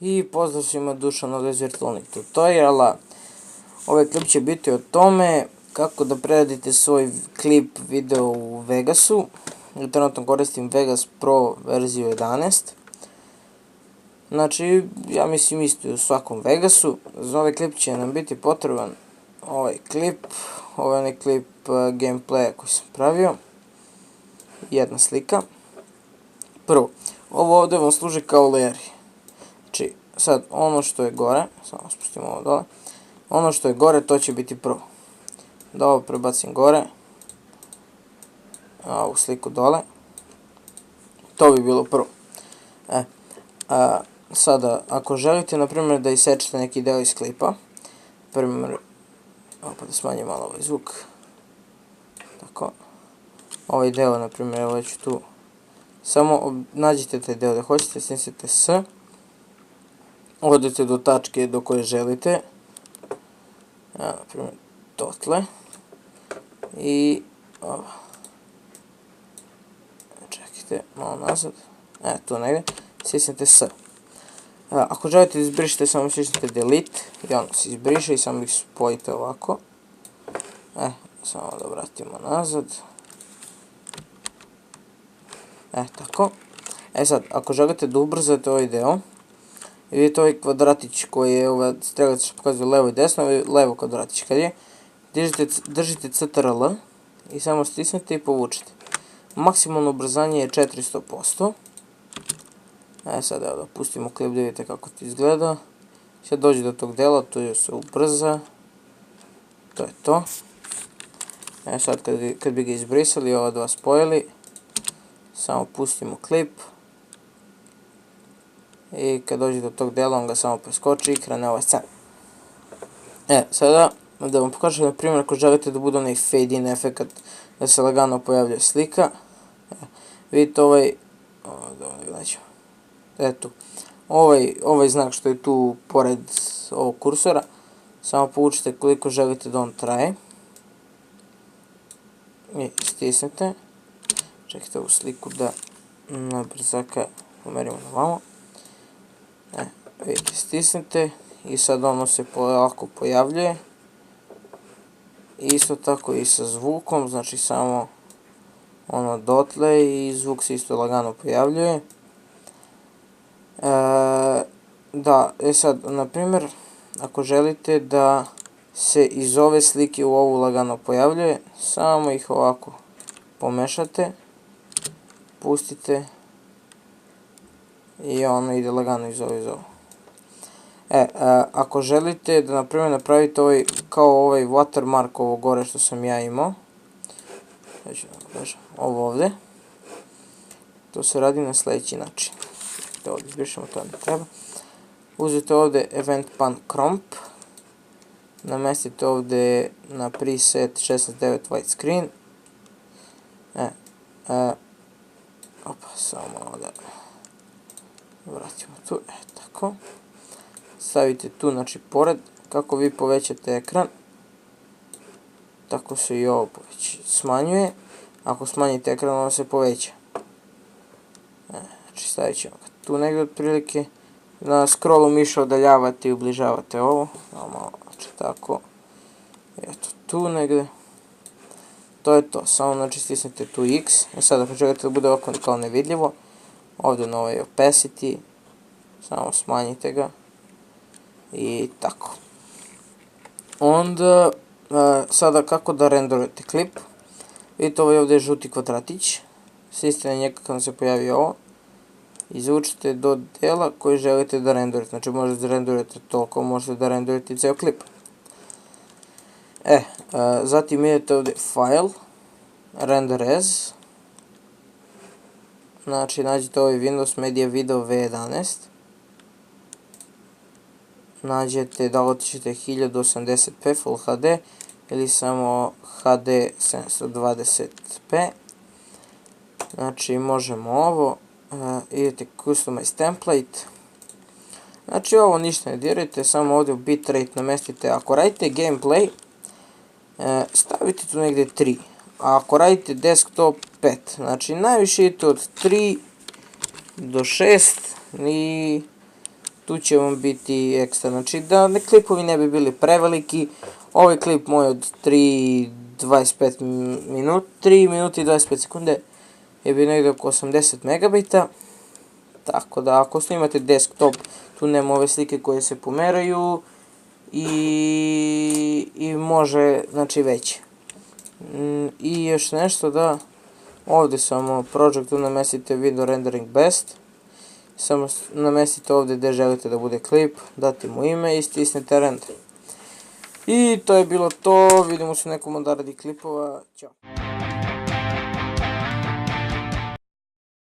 I pozdrav svima, Dušan ovdje iz virtualnih tutoriala. Ovaj klip će biti o tome kako da preradite svoj klip video u Vegasu. Ja trenutno koristim Vegas Pro verziju 11. Znači, ja mislim isto u svakom Vegasu. Za ovaj klip će nam biti potreban ovaj klip. Ovo je onaj klip gameplaya koji sam pravio. Jedna slika. Prvo, ovo ovdje vam služi kao layeri. Znači, sad ono što je gore, samo spustimo ovo dole, ono što je gore to će biti prvo. Da ovo prebacim gore, a ovu sliku dole, to bi bilo prvo. Sada, ako želite, na primjer, da isečete neki deo iz klipa, primjer, pa da smanjim malo ovaj zvuk, tako, ovaj deo, na primjer, evo ću tu, samo nađite taj deo da hoćete, stisnite S, odete do tačke do koje želite, ja, na primjer, dotle, i čekajte, malo nazad, tu negdje, stisnite S. Ako želite da izbrišete, samo stisnite delete i ono se izbriše i samo ih spojite ovako. Samo da vratimo nazad. Tako. Sad, ako želite da ubrzate ovaj deo, vidite ovaj kvadratić koji je ova strelica što pokazuje levo i desno, ovaj levo kvadratić kad je, držite CTRL i samo stisnete i povučete. Maksimalno ubrzanje je 400%. Sad evo da pustimo klip da vidite kako to izgleda. Sad dođe do tog dela, tu se ubrza. To je to. Sad kad bi ga izbrisali, ova dva spojili, samo pustimo klip. I kad dođe do tog dela, on ga samo preskoči i krene ova scena. Sada da vam pokažem, na primjer, ako želite da bude onaj fade in efekt, da se lagano pojavlja slika. Vidite ovaj, eto, ovaj znak što je tu pored ovog kursora, samo povučite koliko želite da on traje. I stisnete. Čekajte ovu sliku da na brzaka pomerimo na vamo. Vidite, stisnete i sad ono se polako pojavljuje. Isto tako i sa zvukom, znači samo ono dotle i zvuk se isto lagano pojavljuje. Sad, na primjer, ako želite da se iz ove slike u ovu lagano pojavljuje, samo ih ovako pomešate, pustite i ono ide lagano iz ove iz ovo. Ako želite da, na primjer, napravite kao ovaj watermark ovo gore što sam ja imao, ovo ovdje, to se radi na sljedeći način. Da ovdje izbrišemo, to ne treba. Uzete ovdje event pan cromp, namestite ovdje na preset 69 white screen. Samo malo da vratimo tu, tako. Stavite tu, znači pored, kako vi povećate ekran, tako se i ovo smanjuje. Ako smanjite ekran, ono se poveća. Znači stavit ćemo ga tu negdje otprilike. Na scrollu miša udaljavate i ubližavate ovo. Znači tako. Eto tu negdje. To je to. Samo znači stisnete tu X. Sad ako želite da bude ovako kao nevidljivo, ovdje na ovaj opacity, samo smanjite ga. I tako. Onda, sada kako da renderujete klip. Vidite ovaj ovdje je žuti kvadratić. Stisnite na njega kad vam se pojavi ovo. Izvučite do dela koji želite da renderujete. Znači možete da renderujete toliko, možete da renderujete i ceo klip. Zatim idete ovdje file, render as. Znači nađete ovaj Windows Media Video V11. Nađete da otičete 1080p Full HD ili samo HD 720p. Znači možemo ovo. Idete customize template. Znači ovo ništa ne dirajte, samo ovdje u bitrate namestite. Ako radite gameplay, stavite tu negdje 3. A ako radite desktop 5. Znači najviše idete od 3 do 6 i tu će vam biti ekstra. Znači da klipovi ne bi bili preveliki, ovaj klip moj od 3 minuta i 25 sekunde je bio negdje oko 80 megabita. Tako da ako snimate desktop, tu nema ove slike koje se pomeraju i može, znači, veće. I još nešto, da ovdje samo project, tu namestite video rendering best, samo namestite ovdje gdje želite da bude klip, date mu ime i stisnete render. I to je bilo to, vidimo se u nekom od narednih klipova, ćao.